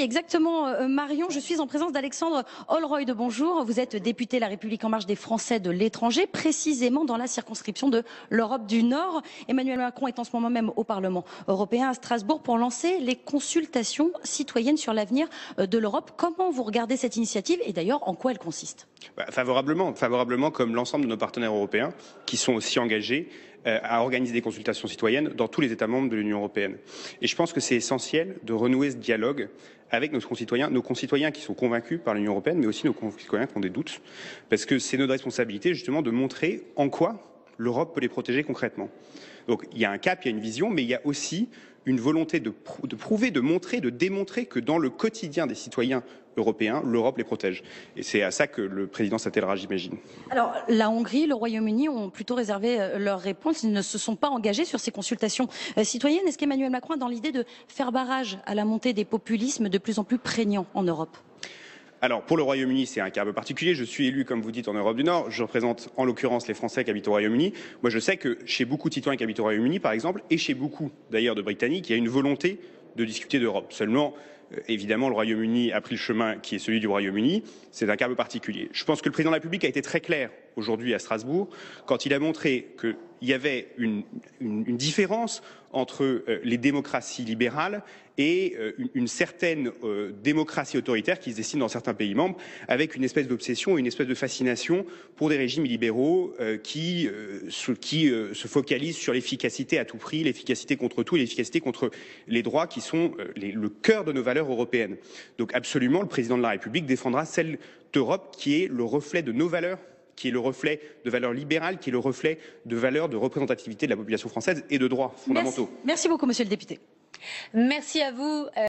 exactement, Marion. Je suis en présence d'Alexandre Holroyd. Bonjour, vous êtes député La République En Marche des Français de l'étranger, précisément dans la circonscription de l'Europe du Nord. Emmanuel Macron est en ce moment même au Parlement européen à Strasbourg pour lancer les consultations citoyennes sur l'avenir de l'Europe. Comment vous regardez cette initiative et d'ailleurs en quoi elle consiste? Favorablement comme l'ensemble de nos partenaires européens qui sont aussi engagés à organiser des consultations citoyennes dans tous les États membres de l'Union européenne. Et je pense que c'est essentiel de renouer ce dialogue avec nos concitoyens qui sont convaincus par l'Union européenne, mais aussi nos concitoyens qui ont des doutes, parce que c'est notre responsabilité justement de montrer en quoi l'Europe peut les protéger concrètement. Donc il y a un cap, il y a une vision, mais il y a aussi une volonté de prouver, de montrer, de démontrer que dans le quotidien des citoyens européens, l'Europe les protège. Et c'est à ça que le président s'attellera, j'imagine. Alors, la Hongrie, le Royaume-Uni ont plutôt réservé leur réponse. Ils ne se sont pas engagés sur ces consultations citoyennes. Est-ce qu'Emmanuel Macron a dans l'idée de faire barrage à la montée des populismes de plus en plus prégnants en Europe? Alors, pour le Royaume-Uni, c'est un cas un peu particulier. Je suis élu, comme vous dites, en Europe du Nord. Je représente en l'occurrence les Français qui habitent au Royaume-Uni. Moi, je sais que chez beaucoup de citoyens qui habitent au Royaume-Uni, par exemple, et chez beaucoup d'ailleurs de Britanniques, il y a une volonté de discuter d'Europe. Seulement, évidemment, le Royaume-Uni a pris le chemin qui est celui du Royaume-Uni. C'est un cas un peu particulier. Je pense que le président de la République a été très clair aujourd'hui à Strasbourg quand il a montré qu'il y avait une différence entre les démocraties libérales et une certaine démocratie autoritaire qui se dessine dans certains pays membres, avec une espèce d'obsession, une espèce de fascination pour des régimes libéraux qui se focalisent sur l'efficacité à tout prix, l'efficacité contre tout et l'efficacité contre les droits qui sont le cœur de nos valeurs européennes. Donc absolument, le président de la République défendra celle d'Europe qui est le reflet de nos valeurs, qui est le reflet de valeurs libérales, qui est le reflet de valeurs de représentativité de la population française et de droits fondamentaux. Merci beaucoup, monsieur le député. Merci à vous.